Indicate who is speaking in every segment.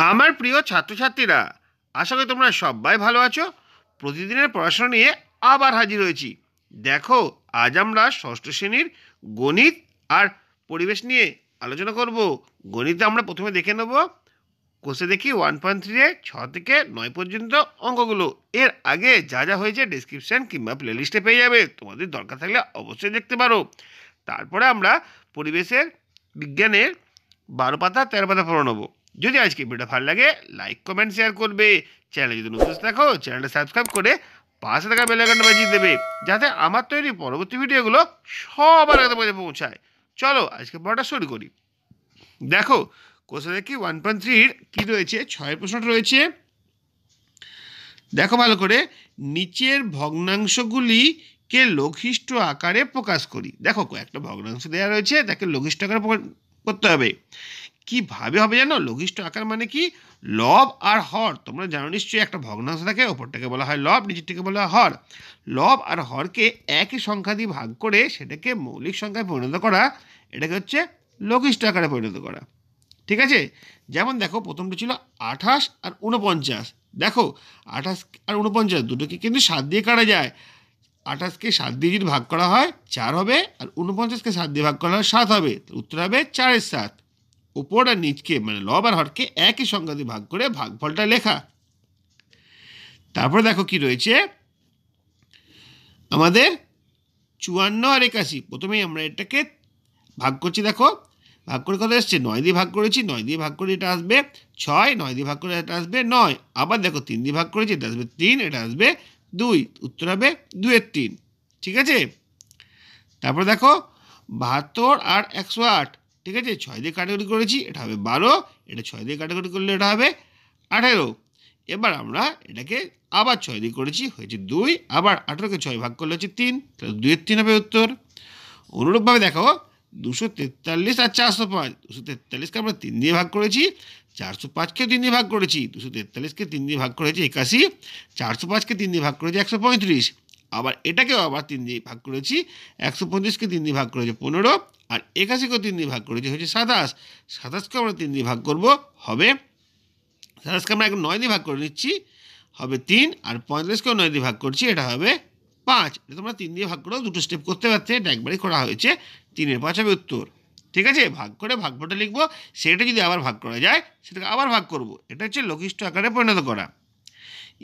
Speaker 1: আমার প্রিয় ছাত্রছাত্রীরা, আশা করি তোমরা সবাই ভালো আছো। প্রতিদিনের পড়াশোনা নিয়ে আবার হাজির হয়েছি। দেখো, আজ আমরা ষষ্ঠ শ্রেণীর গণিত আর পরিবেশ নিয়ে আলোচনা করব। গণিতে আমরা প্রথমে দেখে নেব কোষে দেখি 1.3 6 থেকে 9 পর্যন্ত অঙ্কগুলো। এর আগে যা যা হয়েছে ডেসক্রিপশন কিংবা প্লেলিস্টে পেয়ে যাবে, তোমাদের দরকার থাকলে অবশ্যই দেখতে পারো। তারপরে আমরা পরিবেশের বিজ্ঞানের 12 পাতা 13 পাতা পড়ে নেবো। যদি আজকে ভিডিওটা ভালো লাগে, লাইক কমেন্ট শেয়ার করবে। চ্যানেলে যদি নতুন দেখো, চ্যানেলটা সাবস্ক্রাইব করে পাশে থাকা বেল আইকনটা বাজিয়ে দেবে, যাতে আমার তৈরি পরবর্তী ভিডিওগুলো সবার আগে তোমাদের পৌঁছায়। চলো আজকে পড়াটা শুরু করি। দেখো, কোষে দেখি 1.3 কি রয়েছে, 6 প্রশ্নটা রয়েছে। দেখো ভালো করে, নিচের ভগ্নাংশগুলিকে লঘিষ্ঠ আকারে প্রকাশ করি। দেখো কয়েকটা ভগ্নাংশ দেওয়া রয়েছে, তাকে লঘিষ্ঠ আকারে করতে হবে। কিভাবে হবে জানো? লঘিষ্ঠ আকার মানে কি? লব আর হর। তোমরা জানো নিশ্চয়ই, একটা ভগ্নাংশ থাকে, ওপরটাকে বলা হয় লব, নিচেরটাকে বলা হয় হর। লব আর হরকে একই সংখ্যা দিয়ে ভাগ করে সেটাকে মৌলিক সংখ্যায় পরিণত করা, এটাকে হচ্ছে লঘিষ্ঠ আকারে পরিণত করা। ঠিক আছে? যেমন দেখো, প্রথমটা ছিল 28 আর 49। দেখো, 28 আর 49 দুটোকে কিন্তু 7 দিয়ে কাটা যায়। 28কে 7 দিয়ে যদি ভাগ করা হয় 4 হবে, আর 49কে 7 দিয়ে ভাগ করা হয় 7 হবে। উত্তর হবে 4 এর 7। উপর আর নিচকে মানে লব আর হরকে একই সংখ্যা দিয়ে ভাগ করে ভাগফলটা লেখা। তারপরে দেখো কি রয়েছে আমাদের 54 আর 81। প্রথমেই আমরা এটাকে ভাগ করছি। দেখো ভাগ করে কত এসছে? 9 দিয়ে ভাগ করেছি, 9 দিয়ে ভাগ করে এটা আসবে 6, 9 দিয়ে ভাগ করে এটা আসবে 9। আবার দেখো 3 দিয়ে ভাগ করেছি, এটা আসবে 3, এটা আসবে 2। উত্তর হবে 2 এর 3। ঠিক আছে? তারপরে দেখো 72 আর 108। ঠিক আছে? 6 দিয়ে কাটাকুটি করেছি, এটা হবে 12, এটা 6 দিয়ে কাটাকুটি করলে এটা হবে 18। এবার আমরা এটাকে আবার 6 দিয়ে করেছি, হয়েছে 2। আবার 18কে 6 ভাগ করলে হচ্ছে 3, তাহলে 2 এর 3 হবে উত্তর। অনুরূপভাবে দেখো 243 আর 405। 243কে আমরা 3 দিয়ে ভাগ করেছি, 405কে 3 দিয়ে ভাগ করেছি। 243কে 3 দিয়ে ভাগ করেছি 81, 405কে 3 দিয়ে ভাগ করেছি 135। আবার এটাকেও আবার 3 দিয়ে ভাগ করেছি, 135কে 3 দিয়ে ভাগ করেছি 15, আর 81কেও 3 দিয়ে ভাগ করেছি হচ্ছে 27। 27কে আমরা 3 দিয়ে ভাগ করব, হবে 27কে আমরা এখন 9 দিয়ে ভাগ করে নিচ্ছি, হবে 3, আর 45কেও 9 দিয়ে ভাগ করছি, এটা হবে 5। এটা তোমরা 3 দিয়ে ভাগ করেও দুটো স্টেপ করতে পারতে, এটা একবারই করা হয়েছে। 3 এর 5 হবে উত্তর। ঠিক আছে? ভাগ করে ভাগফলটা লিখবো, সেটা যদি আবার ভাগ করা যায় সেটাকে আবার ভাগ করব। এটা হচ্ছে লঘিষ্ঠ আকারে পরিণত করা।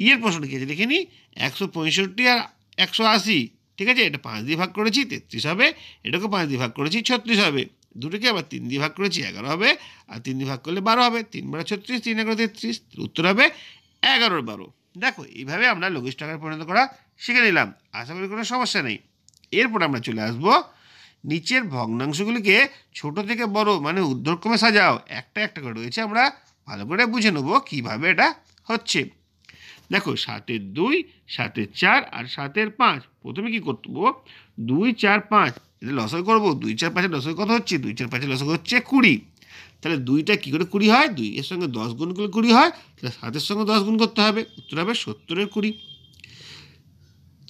Speaker 1: ইয়ের প্রশ্নটা কি আছে দেখে নিই। 165 আর 180। ঠিক আছে? এটা 5 দিয়ে ভাগ করেছি, 33 হবে। এটাকে 5 দিয়ে ভাগ করেছি, 36 হবে। দুটোকে আবার 3 দিয়ে ভাগ করেছি, 11 হবে। আর 3 দিয়ে ভাগ করলে 12 হবে। 3 12 36, 3 11 33। উত্তর হবে 11 12। দেখো, এইভাবে আমরা লঘিষ্ঠ আকারে পরিণত করা শিখে নিলাম। আশা করি কোনো সমস্যা নেই। এরপর আমরা চলে আসবো, নিচের ভগ্নাংশগুলিকে ছোট থেকে বড় মানে ঊর্ধ্বক্রমে সাজাও। একটা একটা করে রয়েছে, আমরা ভালো করে বুঝে নেবো কীভাবে এটা হচ্ছে। দেখো 7 এর 2, 7 এর 4 আর 7 এর 5। প্রথমে কি করবো? 2 4 5 এটা লসাগু করবো। 2 4 5 এর লসাগু কত হচ্ছে? 2 4 5 এর লসাগু হচ্ছে 20। তাহলে 2টা কী করে 20 হয়? 2 এর সঙ্গে 10 গুণ করলে 20 হয়, তাহলে 7 এর সঙ্গে 10 গুণ করতে হবে। উত্তর হবে 70 এর 20।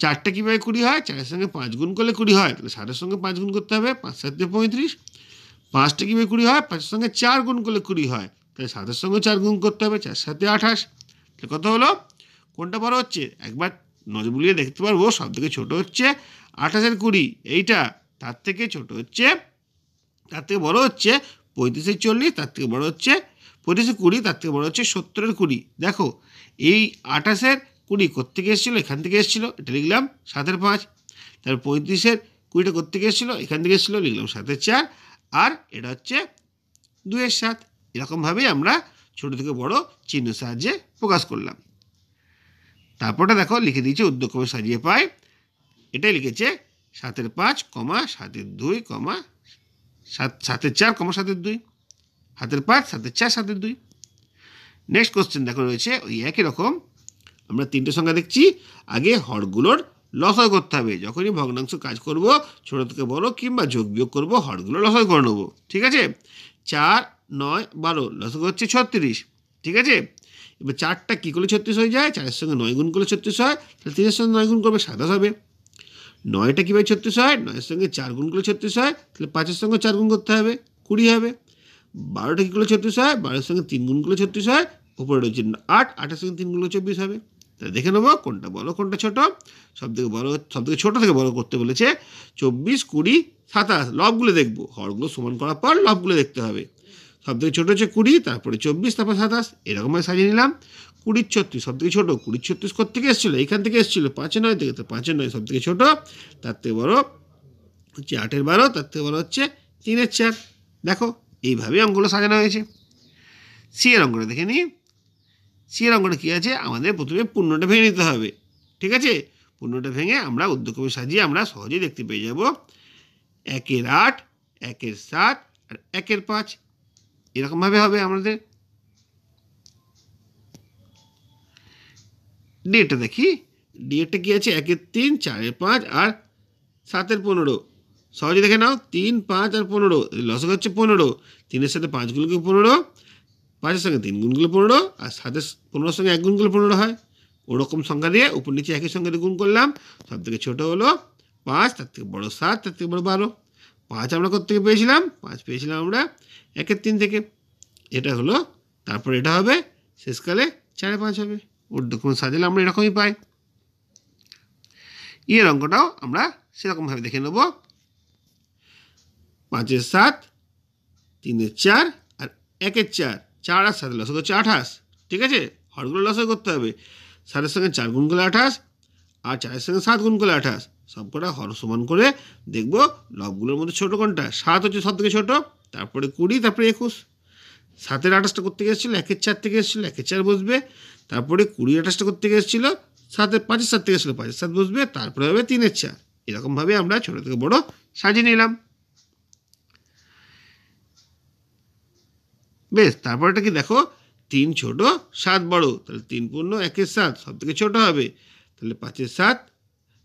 Speaker 1: 4টা কীভাবে 20 হয়? 4 এর সঙ্গে 5 গুণ করলে 20 হয়, তাহলে 7 এর সঙ্গে 5 গুণ করতে হবে। 5 7 35। 5টা কীভাবে 20 হয়? 5 এর সঙ্গে 4 গুণ করলে 20 হয়, তাহলে 7 এর সঙ্গে 4 গুণ করতে হবে। 4 7 28। তাহলে কত হলো? কোনটা বড় হচ্ছে? একবার নজর বুলিয়ে দেখতে পারবো, সব থেকে ছোটো হচ্ছে 28 এর 20। এইটা তার থেকে ছোটো হচ্ছে, তার থেকে বড় হচ্ছে 35 এর 40। তার থেকে বড় হচ্ছে 35 এর 20। তার থেকে বড় হচ্ছে 70 এর 20। দেখো, এই 28 এর 20 কোত্থেকে এসেছিলো? এখান থেকে এসেছিলো, এটা লিখলাম 7 এর 5। তারপর 35 এর 20টা কোত্থেকে এসেছিলো? এখান থেকে এসেছিলো, লিখলাম 7 এর 4। আর এটা হচ্ছে 2 এর 7। এরকমভাবেই আমরা ছোটো থেকে বড় চিহ্ন সাহায্যে প্রকাশ করলাম। তারপরটা দেখো লিখে দিয়েছে ঊর্ধ্বক্রমে সাজিয়ে পাই। এটাই লিখেছে 7 এর 5, 7 এর 2, 7 এর 4, 7 এর 2। 7 এর 5, 7 এর 4, 7 এর 2। নেক্সট কোশ্চেন দেখো রয়েছে ওই একই রকম। আমরা 3টে সংখ্যা দেখছি। আগে হরগুলোর লসাগু করতে হবে। যখনই ভগ্নাংশ কাজ করব, ছোটো থেকে বড় কিংবা যোগ বিয়োগ করবো, হরগুলো লসাগু করে নেবো। ঠিক আছে? 4 9 12 লসাগু হচ্ছে 36। ঠিক আছে? এবার 4টা কী করলে 36 হয়ে যায়? 4 এর সঙ্গে 9 গুণ করলে 36 হয়, তাহলে 3 এর সঙ্গে 9 গুণ করবে, 27 হবে। 9টা কীভাবে 36 হয়? 9 এর সঙ্গে 4 গুণ করলে 36 হয়, তাহলে 5 এর সঙ্গে 4 গুণ করতে হবে, 20 হবে। 12টা কী করলে 36 হয়, 12-এর সঙ্গে 3 গুণ করলে 36 হয়, উপরে রয়েছে 8, 8-এর সঙ্গে 3 গুণ করলে 24 হবে। তাহলে দেখে নেবো কোনটা বড় কোনটা ছোট। সবথেকে বড়, সবথেকে ছোট থেকে বড় করতে বলেছে 24, 20, 27। লবগুলো দেখবো, হরগুলো সমান করার পর লবগুলো দেখতে হবে। সবথেকে ছোট হচ্ছে 20, তারপরে 24, তারপর 27, এরকমভাবে সাজিয়ে নিলাম। 20, 36 সবথেকে ছোট, 20, 36 কোত্থেকে এসেছিলো, এইখান থেকে এসেছিলো 5, 9 থেকে, তো 5, 9 সবথেকে ছোট, তার থেকে বড় হচ্ছে 8, 12, তার থেকে বড় হচ্ছে 3, 4। দেখো এইভাবেই অঙ্কগুলো সাজানো হয়েছে। সি এর অঙ্কটা দেখে নিই। সি এর অঙ্কটা কী আছে, আমাদের প্রথমে পূর্ণটা ভেঙে নিতে হবে। ঠিক আছে, পূর্ণটা ভেঙে আমরা ঊর্ধ্বক্রমে সাজিয়ে আমরা সহজেই দেখতে পেয়ে যাব 1-এর 8, 1-এর 7 আর 1-এর 5, এরকমভাবে হবে আমাদের। ডিএটা দেখি, ডিএটা কী আছে, 1-এর 3, 4-এর 5 আর 7-এর 15। সহজে দেখে নাও, 3, 5 আর 15, লসক হচ্ছে 15। 3-এর সাথে 5 গুণ করলে 15, 5-এর সঙ্গে 3 গুণ করলে 15, আর 15-এর সঙ্গে 1 গুণ করলে 15 হয়। ওরকম সংখ্যা দিয়ে উপর নিচে একই সংখ্যা দিয়ে গুণ করলাম। সব থেকে ছোটো হলো 5, তার থেকে বড়ো 7, তার থেকে বড়ো 12। 5 আমরা কোত্থেকে পেয়েছিলাম, 5 পেয়েছিলাম আমরা 1-এর 3 থেকে। এটা হলো, তারপর এটা হবে, শেষকালে 4-এ 5 হবে। ঊর্ধ্বক্রমে সাজালে আমরা এরকমই পাই। এর অঙ্কটাও আমরা সেরকমভাবে দেখে নেব। 5-এর 7, 3-এর 4 আর 1-এর 4, 4 আর 7 লসক হচ্ছে 28। ঠিক আছে, হরগুলো লসক করতে হবে। 7-এর সঙ্গে 4 গুণ করলে 28, আর 4-এর সঙ্গে 7 গুণ করলে 28। সব কটা হর সমান করে দেখব লবগুলোর মধ্যে ছোটো কোনটা। 7 হচ্ছে সব থেকে ছোটো, তারপরে 20, তারপরে 21। 7-এর 28টা কোত্থেকে এসেছিলো, 1-এর 4 থেকে এসেছিলো, 1-এর 4 বসবে। তারপরে 20-এর 28টা কোত্থেকে এসেছিলো, 5-এর 7 থেকে এসেছিলো, 5-এর 7 বসবে। তারপরে হবে 3-এর 4। এরকমভাবে আমরা ছোটো থেকে বড়ো সাজিয়ে নিলাম। বেশ, তারপরটা কি দেখো, 3 ছোট, 7 বড়, তাহলে 3 পূর্ণ 1-এর 7 সব থেকে ছোটো হবে। তাহলে 5-এর 7,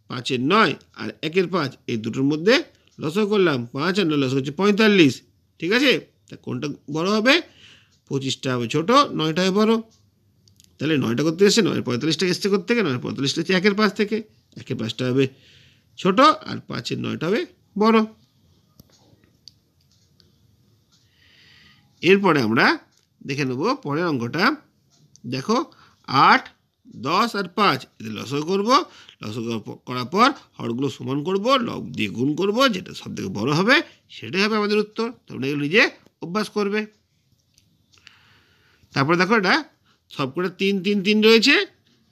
Speaker 1: 5-এর 9 আর 1-এর 5, এই দুটোর মধ্যে লসক করলাম। 5 আর 9 লসক হচ্ছে 45। ঠিক আছে, তা কোনটা বড় হবে, 25টা হবে ছোটো, 9টা হবে বড়। তাহলে 9টা করতে এসছে, 9-এর 45টা এসছে কোত্থেকে, 9-এর 45টা হচ্ছে 1-এর 5 থেকে। 1-এর 5টা হবে ছোটো, আর 5-এর 9টা হবে বড়। এরপরে আমরা দেখে নেব পরের অঙ্কটা। দেখো 8, 10 আর 5 এদের লসক করব। লসক করার পর হরগুলো সমান করব, লব দিয়ে গুণ করব, যেটা সব থেকে বড়ো হবে সেটাই হবে আমাদের উত্তর। তোমরা এগুলো নিজে অভ্যাস করবে। তারপরে দেখো এটা সবকটা 3, 3, 3 রয়েছে।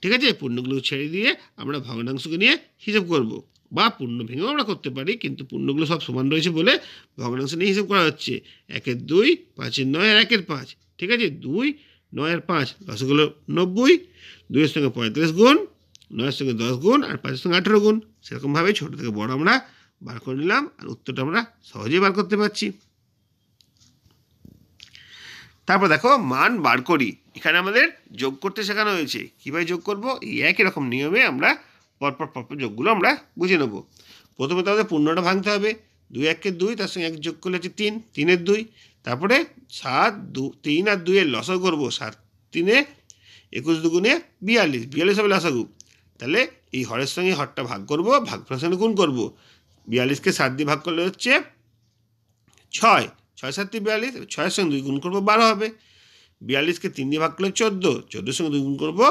Speaker 1: ঠিক আছে, পূর্ণগুলো ছেড়ে দিয়ে আমরা ভগ্নাংশকে নিয়ে হিসাব করব, বা পূর্ণ ভেঙেও আমরা করতে পারি, কিন্তু পূর্ণগুলো সব সমান রয়েছে বলে ভগ্নাংশ নিয়ে হিসাব করা হচ্ছে। 1-এর 2, 5-এর 9 আর 1-এর 5। ঠিক আছে, 2, 9 আর 5 লসগুলো 90। 2-এর সঙ্গে 35 গুণ, 9-এর সঙ্গে 10 গুণ, আর 5-এর সঙ্গে 18 গুণ। সেরকমভাবে ছোটো থেকে বড় আমরা বার করে নিলাম, আর উত্তরটা আমরা সহজেই বার করতে পারছি। তারপর দেখো মান বার করি। এখানে আমাদের যোগ করতে শেখানো হয়েছে। কীভাবে যোগ করব, এই একই রকম নিয়মে আমরা পরপর যোগগুলো আমরা বুঝে নেব। প্রথমে তো আমাদের পূর্ণটা ভাঙতে হবে। 2 1-কে 2, তার সঙ্গে 1 যোগ করলে হচ্ছে 3, 3-এর 2। তারপরে 7, 3 আর 2-এর লসাগু করবো। 7 3-এ 21 2 42, 42 হবে লসাগু। তাহলে এই হরের সঙ্গে হরটা ভাগ করব, ভাগফলের সঙ্গে গুণ করব। 42-কে 7 দিয়ে ভাগ করলে হচ্ছে 6, 6 7 42, 6-এর সঙ্গে 2 গুণ করবো, 12 হবে। 42-কে 3 দিয়ে ভাগ করলে 14, 14-এর সঙ্গে 2 গুণ করবো,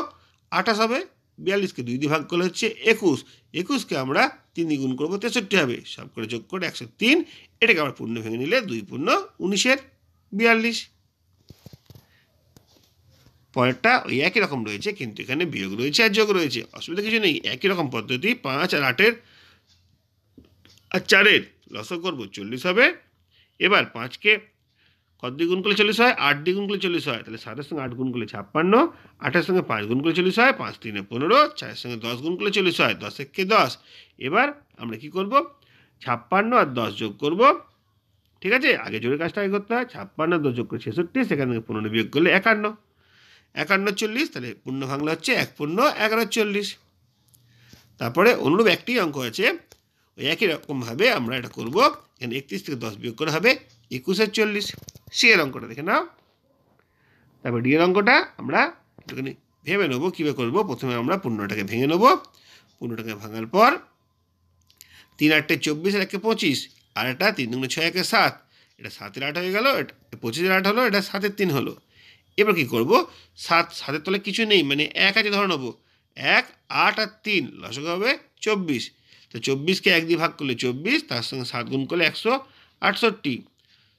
Speaker 1: 28 হবে। 42-কে 2 দিয়ে ভাগ করলে হচ্ছে 21, 21-কে আমরা 3 দিয়ে গুণ করবো, 63 হবে। সব করে যোগ করে 103। এটাকে আবার পূর্ণ ভেঙে নিলে 2 পূর্ণ 19-এর 42। পরেরটা ওই একই রকম রয়েছে, কিন্তু এখানে বিয়োগ রয়েছে আর যোগ রয়েছে। অসুবিধা কিছু নেই, একই রকম পদ্ধতি। 5 আর 8-এর আর 4-এর লসক করবো, 40 হবে। এবার 5-কে কত দিয়ে গুণ করলে 40 হয়, 8 দিয়ে গুণ করলে 40 হয়। তাহলে 7-এর সঙ্গে 8 গুণ করলে 56, 8-এর সঙ্গে 5 গুণ করলে 40 হয়, 5 3-এ 15, 4-এর সঙ্গে 10 গুণ করলে 40 হয়, 10 1-কে 10। এবার আমরা কি করব, 56 আর 10 যোগ করব। ঠিক আছে, আগে জোরের কাজটা আগে করতে হয়। 56 আর 10 যোগ করে 66, সেখান থেকে 15 বিয়োগ করলে 51, 51 40। তাহলে পূর্ণ ভাঙলে হচ্ছে 1 পূর্ণ 11 40। তারপরে অনুরূপ একটি অঙ্ক আছে, ওই একই রকমভাবে আমরা এটা করব। এখানে 31 থেকে 10 বিয়োগ করে হবে 21 আর 40। সি এর অঙ্কটা দেখে নাও। তারপর ডি এর অঙ্কটা আমরা একটুখানি ভেবে নেবো কীভাবে করবো। প্রথমে আমরা পূর্ণটাকে ভেঙে নেবো। পূর্ণটাকে ভাঙার পর 3 8 24 আর 1 25, আর একটা 3 2 6 1 7, এটা 7-এর 8 হয়ে গেল, এটা 25-এর 8 হলো, এটা 7-এর 3 হলো। এবার কি করব, 7-এর তলায় কিছু নেই, মানে 1 আছে ধরে নেবো। 1, 8 আর 3 লসাগু হবে 24। তো 24কে 1 দিয়ে ভাগ করলে 24, তার সঙ্গে 7 গুণ করলে 168।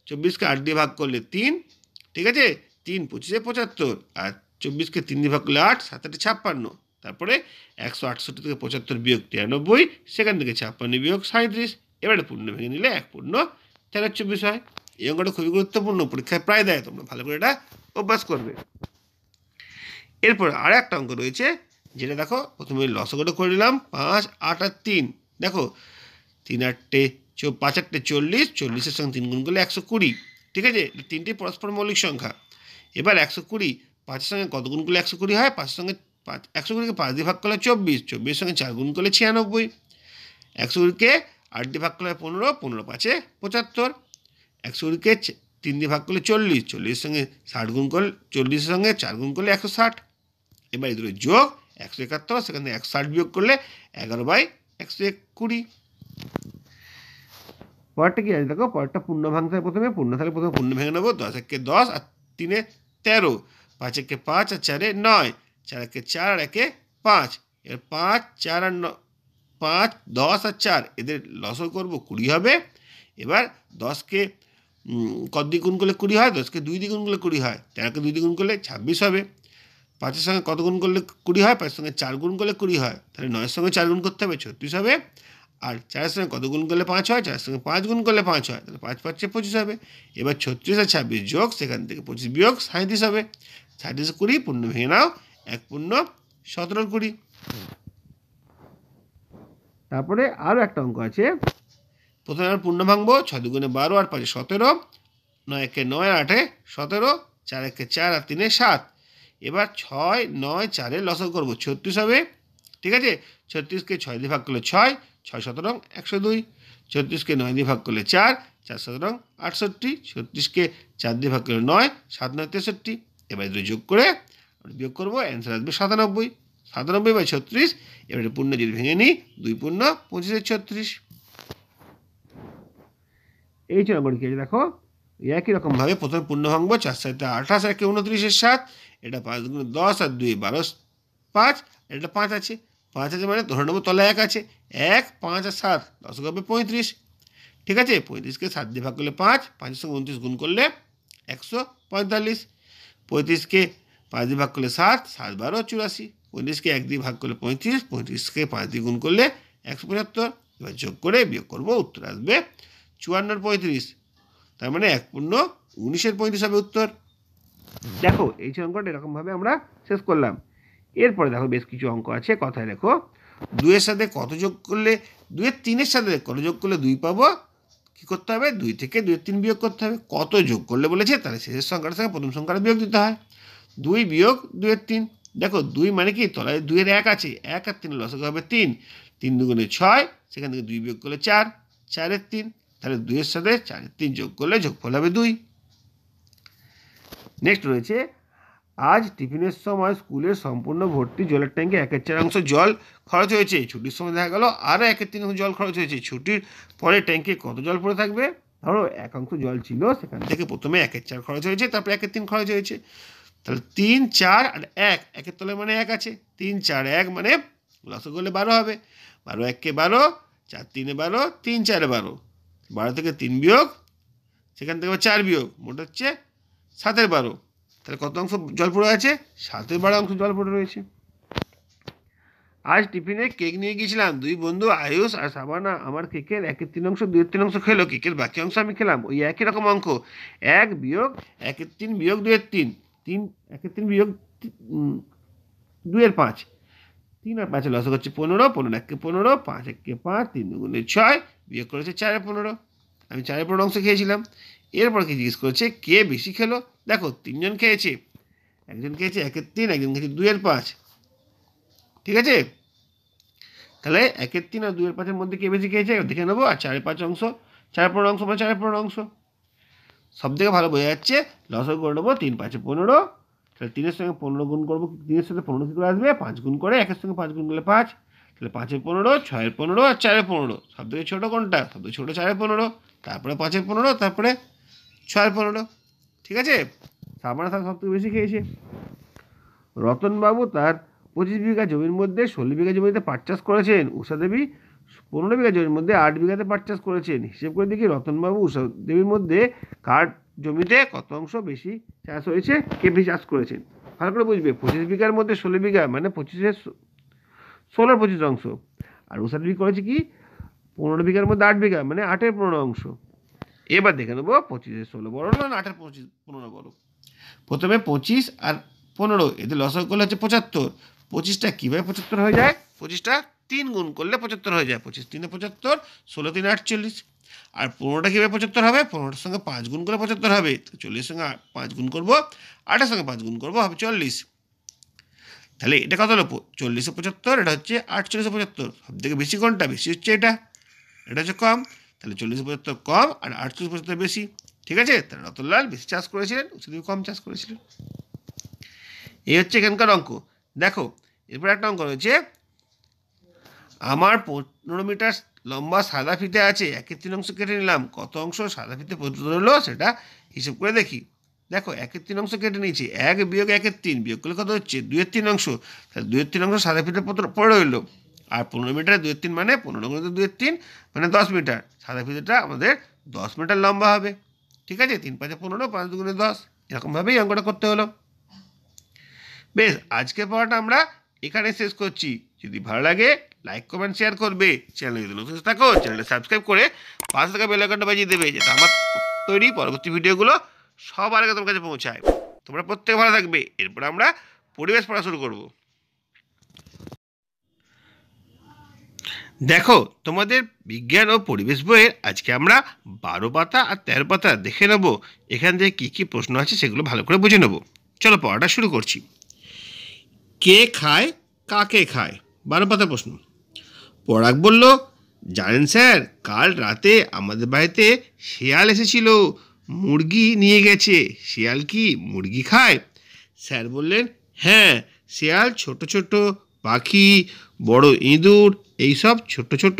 Speaker 1: 24কে 8 দিয়ে ভাগ করলে 3, ঠিক আছে, 3 25-এ 75, আর 24কে 3 দিয়ে ভাগ করলে 8, 7-8 56। তারপরে 168 থেকে 75 বিয়োগ 93, সেখান থেকে 56 বিয়োগ 37। এবারে পূর্ণ ভেঙে নিলে 1 পূর্ণ 13-24 হয়। এই অঙ্কটা খুবই গুরুত্বপূর্ণ, পরীক্ষায় প্রায় দেয়, তোমরা ভালো করে এটা অভ্যাস করবে। এরপর আর একটা অঙ্ক রয়েছে, যেটা দেখো প্রথমে লসাগুটা করে নিলাম, 5, 8 আর 3। দেখো 3 8 5 8 40, 40-এর সঙ্গে 3 গুণ করলে 120, ঠিক আছে, তিনটি পরস্পর মৌলিক সংখ্যা। এবার 120 5-এর সঙ্গে কত গুণ করলে 120 হয়, 5-এর সঙ্গে 120কে 5 দিয়ে ভাগ করলে 24, 24-এর সঙ্গে 4 গুণ করলে 96, 120কে 8 দিয়ে ভাগ করলে 15, 15 5-এ 75, 120কে 3 দিয়ে ভাগ করলে 40, 40-এর সঙ্গে 60 গুণ করলে 40-এর সঙ্গে 4 গুণ করলে 160। এবার এই দুটো যোগ 171, সেখান থেকে 160 বিয়োগ করলে 11/120। পরেরটা কি আছে দেখো, পরেরটা পূর্ণ ভাঙতে হয়, প্রথমে পূর্ণ থাকলে প্রথমে পূর্ণ ভেঙে নেবো। 10-একে 10 আর 3-এ 13, 5-একে 5 আর 4-এ 9, 4-একে 4 আর 1-এ 5। এর 5, 4 আর 5, 10 আর 4 এদের লসও করবো, 20 হবে। এবার 10কে কত দিয়ে গুণ করলে 20 হয়, 10কে 2 দিয়ে গুণ করলে 20 হয়, 13কে 2 দিয়ে গুণ করলে 26 হবে। 5-এর সঙ্গে কত গুণ করলে 20 হয়, 5-এর সঙ্গে 4 গুণ করলে 20 হয়, তাহলে 9-এর সঙ্গে 4 গুণ করতে হবে, 36 হবে। আর 4-এর সঙ্গে কত গুণ করলে 5 হয়, 4-এর সঙ্গে 5 গুণ করলে 5 হয়, তাহলে 5 5-এ 25 হবে। এবার 36 আর 26 যোগ, সেখান থেকে 25 বিয়োগ 37 হবে। 37 20 পূর্ণ ভেঙে নাও, 1 পূর্ণ 17 20। তারপরে আরও একটা অঙ্ক আছে, প্রথমে আমরা পূর্ণ ভাঙবো। 6 2 12 আর 5 17, 9-একে 9 আর 8-এ 17, 4-একে 4 আর 3-এ 7। এবার 6, 9, 4-এর লসাগু করবো, 36 হবে, ঠিক আছে। 36কে 6 দিয়ে ভাগ করলে 6, 6 17 102, 36কে 9 দিয়ে ভাগ করলে 4, 4 17 68, 36কে 4 দিয়ে ভাগ করলে 9, 7 9 63। এবার দুটো যোগ করে বিয়োগ করবো, অ্যান্সার আসবে 97, 97/36। এবারে পূর্ণ যদি ভেঙে নিই, 2 পূর্ণ 25/36। এই যে নম্বর কি আছে দেখো, একই রকমভাবে প্রথমে পূর্ণ ভাঙবো। 4 7 28, 1 29-এর 7, এটা 5 গুণ 10 আর 2 12 5, এটা 5 আছে, 5 আছে মানে ধরে নেবো তলায় 1 আছে। 1, 5 আর 7 লসাগু হবে 35, ঠিক আছে। 35কে 7 দিয়ে ভাগ করলে 5, 5-এর সঙ্গে 29 গুণ করলে 145, 35কে 5 দিয়ে ভাগ করলে 7, 7 12 84, 35কে 1 দিয়ে ভাগ করলে 35, 35কে 5 দিয়ে গুণ করলে 175। এবার যোগ করে বিয়োগ করবো, উত্তর আসবে 54 35। তার মানে 1 পূর্ণ 19-এর 35 হবে উত্তর। দেখো এই অঙ্কটা এরকমভাবে আমরা শেষ করলাম। এরপরে দেখো বেশ কিছু অঙ্ক আছে, কথায় দেখো 2-এর সাথে কত যোগ করলে, 2-এর 3-এর সাথে কত যোগ করলে 2 পাবো, কী করতে হবে, 2 থেকে 2-এর 3 বিয়োগ করতে হবে। কত যোগ করলে বলেছে, তাহলে শেষের সংখ্যাটার সঙ্গে প্রথম সংখ্যাটা বিয়োগ দিতে হয়। 2 বিয়োগ 2-এর 3, দেখো 2 মানে কি, তলায় 2-এর 1 আছে, 1 আর 3 লসাগু হবে 3, 3 2 6, সেখান থেকে 2 বিয়োগ করলে 4, 4-এর 3, তাহলে 2-এর সাথে 4-এর 3 যোগ করলে যোগফল হবে 2। নেক্সট রয়েছে, আজ টিফিনের সময় স্কুলের সম্পূর্ণ ভর্তি জলের ট্যাঙ্কে 1/4 অংশ জল খরচ হয়েছে। ছুটির সময় দেখা গেল আরও 1/3 অংশ জল খরচ হয়েছে। ছুটির পরে ট্যাঙ্কে কত জল পড়ে থাকবে? ধরো 1 অংশ জল ছিল, সেখান থেকে প্রথমে 1/4 খরচ হয়েছে, তারপরে 1/3 খরচ হয়েছে। তাহলে 3 4 আর 1, 1-এর তলায় মানে 1 আছে, 3 4 1 মানে লসাগু করলে 12 হবে। 12 1-কে 12, 4 3-এ 12, 3 4-এ 12, 12 থেকে 3 বিয়োগ, সেখান থেকে 4 বিয়োগ, মোট হচ্ছে 7-এর 12। তাহলে কত অংশ জল পড়ে আছে? 7-এর 12 অংশ জল পড়ে রয়েছে। আজ টিফিনে কেক নিয়ে গিয়েছিলাম। 2 বন্ধু আয়ুষ আর সাবানা আমার কেকের 1/3 অংশ 2/3 অংশ খেলো, কেকের বাকি অংশ আমি খেলাম। ওই একই রকম অঙ্ক, 1 বিয়োগ 1/3 বিয়োগ 2/3, 3 1/3 বিয়োগ 2/5, 3 আর 5 লসাগু হচ্ছে 15, 15 1-কে 15, 5 1-কে 5, 3 2 6, বিয়োগ করেছে 4 15। আমি 4 15 অংশ খেয়েছিলাম। এরপর কি জিজ্ঞেস করেছে, কে বেশি খেলো? দেখো 3 জন খেয়েছে, একজন খেয়েছে 1/3, একজন খেয়েছে 2/5, ঠিক আছে। তাহলে 1/3 আর 2/5-এর মধ্যে কে বেশি খেয়েছে দেখে নেবো। আর 4/5 অংশ, 4/15 অংশ মানে 4/15 অংশ। সব থেকে ভালো বোঝা যাচ্ছে, লসাগু করে নেবো, 3 5 15, তাহলে 3-এর সঙ্গে 15 গুণ করবো, 3-এর সাথে 15 কী করে আসবে, 5 গুণ করে, 1-এর সঙ্গে 5 গুণ করলে 5, তাহলে 5-এর 15, 6-এর 15 আর 4-এর 15। সব থেকে ছোটো কোনটা? সব থেকে ছোটো 4-এর 15, তারপরে 5-এর 15, তারপরে 6-15, ঠিক আছে। সাবানা শাক সব থেকে বেশি খেয়েছে। রতনবাবু তার 25 বিঘা জমির মধ্যে 16 বিঘা জমিতে পাট চাষ করেছেন। উষা দেবী 15 বিঘা জমির মধ্যে 8 বিঘাতে পাট চাষ করেছেন। হিসেব করে দেখি রতনবাবু উষা দেবীর মধ্যে কার জমিতে কত অংশ বেশি চাষ হয়েছে, কে বেশি চাষ করেছেন। ভালো করে বুঝবে, 25 বিঘার মধ্যে 16 বিঘা মানে 25 অংশ। আর উষা দেবী করেছে কি 15 বিঘার মধ্যে 8 বিঘা মানে 8-15 অংশ। এবার দেখে নেবো 25-16 বড় না 8-15 বড়। প্রথমে 25 আর 15 এদের লসাগু করলে হচ্ছে 75। 25টা কীভাবে 75 হয়ে যায়? 25টা 3 গুণ করলে 75 হয়ে যায়। 25 3 75, 16 3 48। আর 15টা কীভাবে 75 হবে? 15টার সঙ্গে 5 গুণ করলে 75 হবে। তো 40 সঙ্গে 5 গুণ করবো, 8-এর সঙ্গে 5 গুণ করবো, হবে 40। তাহলে এটা কত হলো? 40-75, এটা হচ্ছে 48-75। সব থেকে বেশি কোনটা? বেশি হচ্ছে এটা হচ্ছে কম। তাহলে 40-75 কম আর 48-75 বেশি, ঠিক আছে। তাহলে রতনলাল বেশি চাষ করেছিলেন, উষাদেবী কম চাষ করেছিলেন। এই হচ্ছে এখানকার অঙ্ক। দেখো এরপর একটা অঙ্ক রয়েছে, আমার 15 মিটার লম্বা সাদা ফিতে আছে, 1/3 অংশ কেটে নিলাম, কত অংশ সাদা ফিতে পর্যন্ত হলো সেটা হিসেব করে দেখি। দেখো 1/3 অংশ কেটে নিয়েছি, 1 বিয়োগ 1/3 বিয়োগ করলে কত হচ্ছে? 2/3 অংশ। তাহলে 2/3 অংশ সাদা ফিতে পড়ে রইলো। আর 15 মিটারে 2/3 মানে 15 গুণিত 2/3 মানে 10 মিটার। সাদা ফিতেটা আমাদের 10 মিটার লম্বা হবে, ঠিক আছে। 3 5 15, 5 2 10, এরকমভাবেই অঙ্কটা করতে হলো। বেশ, আজকের পড়াটা আমরা এখানে শেষ করছি। যদি ভালো লাগে লাইক কমেন্ট শেয়ার করবে। চ্যানেলে যদি নতুন থাকো চ্যানেলটা সাবস্ক্রাইব করে পাশে থাকা বেল আইকনটা বাজিয়ে দেবে, যাতে আমার তৈরি পরবর্তী ভিডিওগুলো সবার আগে তোমার কাছে পৌঁছায়। তোমরা প্রত্যেকে ভালো থাকবে। এরপর আমরা পরিবেশ পড়া শুরু করব। দেখো তোমাদের বিজ্ঞান ও পরিবেশ বইয়ের আজকে আমরা 12 পাতা আর 13 পাতা দেখে নেব। এখান থেকে কী কী প্রশ্ন আছে সেগুলো ভালো করে বুঝে নেব। চলো পড়াটা শুরু করছি। কে খায় কাকে খায়? 12 পাতার প্রশ্ন। পরাগ বলল, জানেন স্যার, কাল রাতে আমাদের বাড়িতে শেয়াল এসেছিল, মুরগি নিয়ে গেছে। শেয়াল কি মুরগি খায়? স্যার বললেন, হ্যাঁ, শেয়াল ছোট ছোট পাখি, বড় ইঁদুর, এইসব ছোট ছোট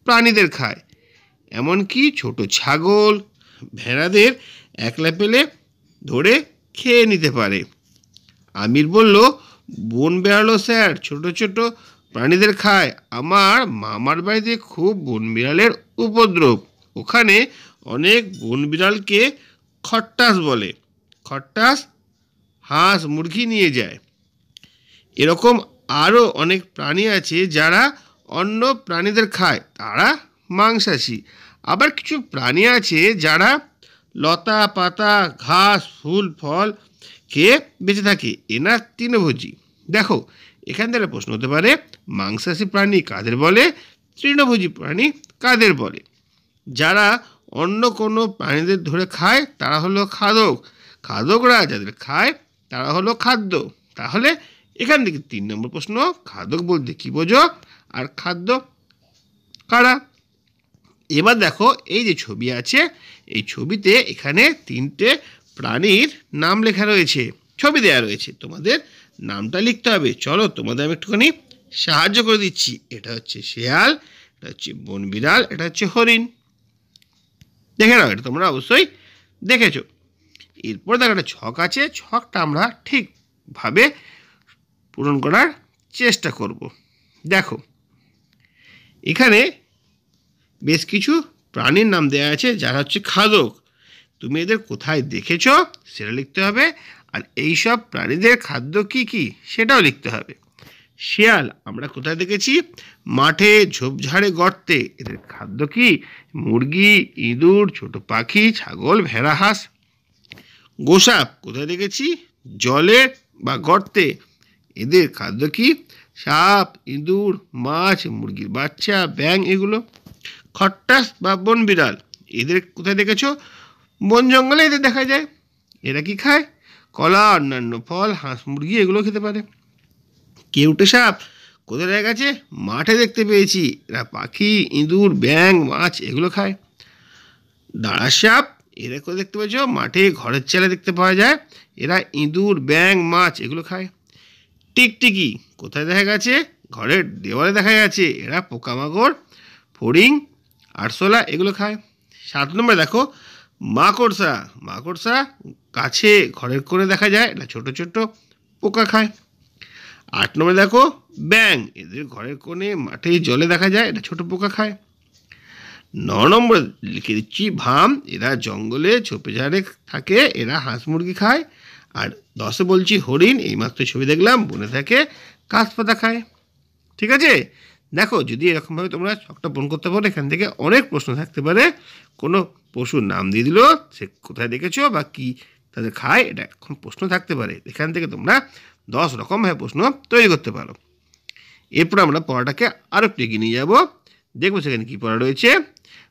Speaker 1: প্রাণীদের খায়। এমনকি ছোট ছাগল, ভেড়াদের একলা পেলে ধরে খেয়ে নিতে পারে। আমির বলল, বন বেড়ালও স্যার ছোট ছোট প্রাণীদের খায়। আমার মামার বাড়িতে খুব বন বিড়ালের উপদ্রব। ওখানে অনেক বন বিড়ালকে খট্টাস বলে। খট্টাস হাঁস মুরগি নিয়ে যায়। এরকম আরও অনেক প্রাণী আছে যারা অন্য প্রাণীদের খায়, তারা মাংসাশী। আবার কিছু প্রাণী আছে যারা লতা পাতা ঘাস ফুল ফল খেয়ে বেঁচে থাকে, এরা তৃণভোজী। দেখো এখান থেকে প্রশ্ন হতে পারে, মাংসাশী প্রাণী কাদের বলে, তৃণভোজী প্রাণী কাদের বলে? যারা অন্য কোনো প্রাণীদের ধরে খায় তারা হলো খাদক। খাদকরা যাদের খায় তারা হলো খাদ্য। তাহলে এখান থেকে 3 নম্বর প্রশ্ন, খাদক বলতে কী বোঝো আর খাদ্য কারা? এবার দেখো এই যে ছবি আছে, এই ছবিতে এখানে 3টে প্রাণীর নাম লেখা রয়েছে, ছবি দেওয়া রয়েছে। তোমাদের নামটা লিখতে হবে। চলো তোমাদের আমি একটুখানি সাহায্য করে দিচ্ছি। এটা হচ্ছে শেয়াল, এটা হচ্ছে বন বিড়াল, এটা হচ্ছে হরিণ। দেখে নাও, এটা তোমরা অবশ্যই দেখেছো। এরপর দেখো একটা ছক আছে, ছকটা আমরা ঠিকভাবে পূরণ করার চেষ্টা করব। দেখো এখানে বেশ কিছু প্রাণীর নাম দেওয়া আছে যারা হচ্ছে খাদক। তুমি এদের কোথায় দেখেছ সেটা লিখতে হবে, আর এই সব প্রাণীদের খাদ্য কি কি সেটাও লিখতে হবে। শিয়াল আমরা কোথায় দেখেছি? মাঠে, ঝোপঝাড়ে, গর্তে। এদের খাদ্য কি? মুরগি, ইঁদুর, ছোট পাখি, ছাগল, ভেড়া, হাঁস। গোসাপ কোথায় দেখেছি? জলে বা গর্তে। এদের খাদ্য কি? সাপ, ইঁদুর, মাছ, মুরগির বাচ্চা, ব্যাঙ, এগুলো। খট্টাস বা বন বিড়াল, এদের কোথায় দেখেছো? বন জঙ্গলে এদের দেখা যায়। এরা কি খায়? কলা, অন্যান্য ফল, হাঁস মুরগি এগুলো খেতে পারে। কেউটে সাপ কোথায় দেখা গেছে? মাঠে দেখতে পেয়েছি। এরা পাখি, ইঁদুর, ব্যাঙ, মাছ এগুলো খায়। দাঁড়া সাপ এরা কোথায় দেখতে পেয়েছ? মাঠে, ঘরের চালে দেখতে পাওয়া যায়। এরা ইঁদুর, ব্যাঙ, মাছ এগুলো খায়। টিকটিকি কোথায় দেখা গেছে? ঘরের দেওয়ালে দেখা গেছে। এরা পোকামাকড়, ফড়িং, আরশোলা এগুলো খায়। 7 নম্বরে দেখো, মাকড়সা, মাকড়সা গাছে ঘরের কোণে দেখা যায়, এটা ছোট ছোট পোকা খায়। 8 নম্বরে দেখো ব্যাঙ, এদের ঘরের কোণে মাঠে জলে দেখা যায়, এটা ছোট পোকা খায়। 9 নম্বরে লিখে দিচ্ছি ভাম, এরা জঙ্গলে ঝোপে ঝাড়ে থাকে, এরা হাঁস মুরগি খায়। আর 10এ বলছি হরিণ, এইমাত্র ছবি দেখলাম বনে থাকে, ঘাস পাতা খায়। ঠিক আছে, দেখো যদি এরকমভাবে তোমরা ছকটা পূরণ করতে পারো, এখান থেকে অনেক প্রশ্ন থাকতে পারে। কোনো পশুর নাম দিয়ে দিল, সে কোথায় দেখেছো বা কি তাদের খায়, এটা এখন প্রশ্ন থাকতে পারে। এখান থেকে তোমরা 10 রকমভাবে প্রশ্ন তৈরি করতে পারো। এরপর আমরা পড়াটাকে আরও একটু এগিয়ে নিয়ে যাবো, দেখবো সেখানে কী পড়া রয়েছে।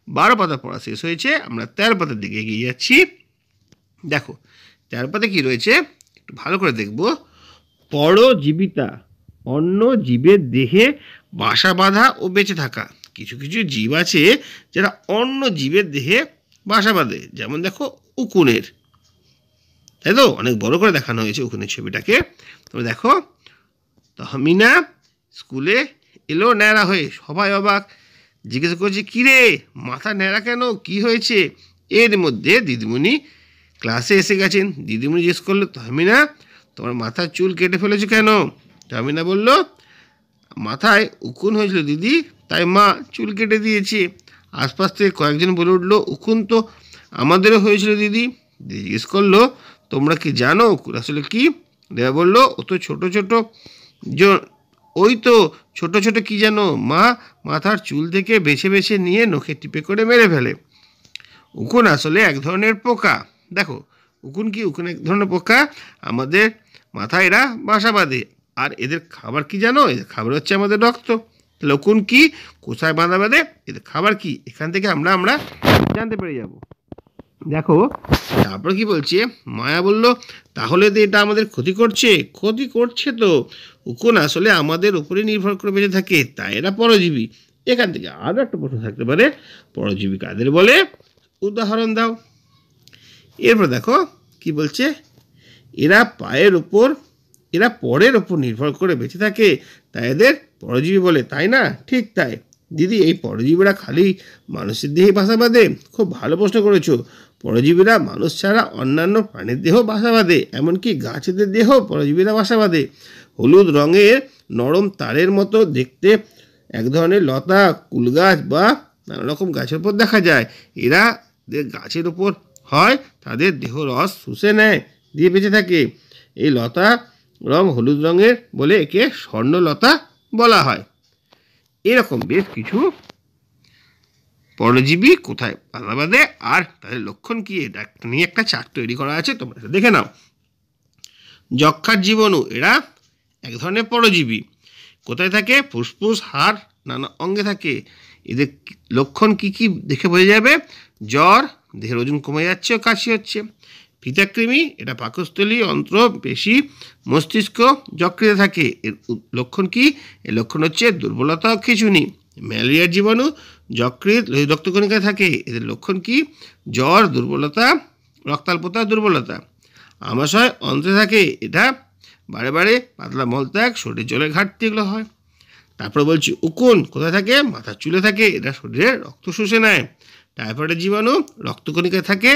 Speaker 1: 12 পাতা পড়া শেষ হয়েছে, আমরা 13 পাতার দিকে এগিয়ে যাচ্ছি। দেখো 13 পাতা কী রয়েছে একটু ভালো করে দেখবো। পরজীবিতা, অন্য জীবের দেহে বাসা বাঁধা ও বেঁচে থাকা। কিছু কিছু জীব আছে যারা অন্য জীবের দেহে বাসা বাঁধে, যেমন দেখো উকুনের, তাই তো অনেক বড় করে দেখানো হয়েছে উকুনের ছবিটাকে। তবে দেখো তহমিনা স্কুলে এলো ন্যাড়া হয়ে, সবাই অবাক, জিজ্ঞেস করছে কী রে মাথা ন্যাড়া কেন, কি হয়েছে? এর মধ্যে দিদিমণি ক্লাসে এসে গেছেন। দিদিমণি জিজ্ঞেস করলো তহমিনা তোমার মাথার চুল কেটে ফেলেছো কেন? তহমিনা বলল মাথায় উকুন হয়েছিল দিদি, তাই মা চুল কেটে দিয়েছে। আশপাশ থেকে কয়েকজন বলে উঠলো উকুন তো আমাদেরও হয়েছিল দিদি। দিদি জিজ্ঞেস করলো তোমরা কি জানো উকুন আসলে কি? দেবা বললো ও তো ছোটো ছোটো, ওই তো ছোট ছোট কি জানো মা, মাথার চুল থেকে বেছে বেছে নিয়ে নখে টিপে করে মেরে ফেলে। উকুন আসলে এক ধরনের পোকা। দেখো উকুন কি, উকুন এক ধরনের পোকা, আমাদের মাথায় এরা বাসা বাঁধে। আর এদের খাবার কি জানো? এদের খাবার হচ্ছে আমাদের রক্ত। তাহলে উকুন কি, কোথায় বাঁধা বাঁধে, এদের খাবার কি, এখান থেকে আমরা জানতে পেরে যাব। দেখো তারপর কি বলছে, মায়া বলল তাহলে তো এটা আমাদের ক্ষতি করছে। ক্ষতি করছে তো, উকুন আসলে আমাদের উপরে নির্ভর করে বেঁচে থাকে, তাই এরা পরজীবী। এখান থেকে আরও একটা প্রশ্ন থাকতে পারে, পরজীবী কাদের বলে, উদাহরণ দাও। এরপর দেখো কি বলছে, এরা পরের ওপর নির্ভর করে বেঁচে থাকে, তাই এদের পরজীবী বলে, তাই না? ঠিক তাই দিদি, এই পরজীবীরা খালি মানুষের দেহে বাসা বাঁধে? খুব ভালো প্রশ্ন করেছো। পরজীবীরা মানুষ ছাড়া অন্যান্য প্রাণীর দেহ বাসা বাঁধে, এমনকি গাছেদের দেহ পরজীবীরা বাসা বাঁধে। হলুদ রঙের নরম তারের মতো দেখতে এক ধরনের লতা, কুলগাছ বা নানা রকম গাছের উপর দেখা যায়। এরা গাছের উপর হয়, তাদের দেহ রস শুষে নেয়, দিয়ে বেঁচে থাকে। এই লতা রং হলুদ রঙের বলে একে স্বর্ণলতা বলা হয়। এরকম বেশ কিছু পরজীবী কোথায় বাসা বাঁধে আর তাদের লক্ষণ কি, এটা নিয়ে একটা চার্ট তৈরি করা আছে, তোমরা এটা দেখে নাও। যক্ষার জীবাণু, এরা এক ধরনের পরজীবী। কোথায় থাকে? ফুসফুস, হাড়, নানা অঙ্গে থাকে। এদের লক্ষণ কি কি দেখে বোঝা যাবে? জ্বর, দেহের ওজন কমে যাচ্ছে ও কাশি হচ্ছে। ফিতাকৃমি, এটা পাকস্থলী, অন্ত্র, পেশি, মস্তিষ্ক, যকৃতে থাকে। এর লক্ষণ কি? এর লক্ষণ হচ্ছে দুর্বলতা ও খিঁচুনি। ম্যালেরিয়ার জীবাণু যকৃৎ, লোহিত রক্তকণিকায় থাকে। এদের লক্ষণ কি? জ্বর, দুর্বলতা, রক্তাল্পতা, দুর্বলতা। আমাশয় অন্ত্রে থাকে, এটা বারে বারে পাতলা মলত্যাগ, শরীরে জলের ঘাটতি, এগুলো হয়। তারপরে বলছি উকুন কোথায় থাকে? মাথার চুলে থাকে, এটা শরীরে রক্ত শুষে নেয়। টাইফয়েডের জীবাণু রক্তকণিকায় থাকে,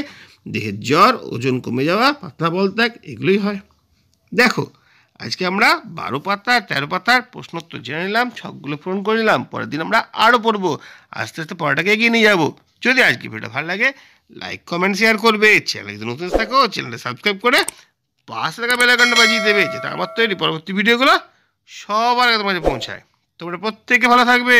Speaker 1: দেহের জ্বর, ওজন কমে যাওয়া, পাতলা মলত্যাগ, এগুলোই হয়। দেখো আজকে আমরা 12 পাতা 13 পাতার প্রশ্নোত্তর জেনে নিলাম, ছকগুলো পূরণ করে নিলাম। পরের দিন আমরা আরও পড়বো, আস্তে আস্তে পড়াটাকে এগিয়ে নিয়ে যাবো। যদি আজকে ভিডিওটা ভালো লাগে লাইক কমেন্ট শেয়ার করবে, চ্যানেল যদি নতুন থাকো চ্যানেলটা সাবস্ক্রাইব করে পাশে থাকা বেল আইকনটা বাজিয়ে দেবে, যেটা আমার তৈরি পরবর্তী ভিডিওগুলো সবার আগে তোমার কাছে পৌঁছায়। তোমরা প্রত্যেকে ভালো থাকবে।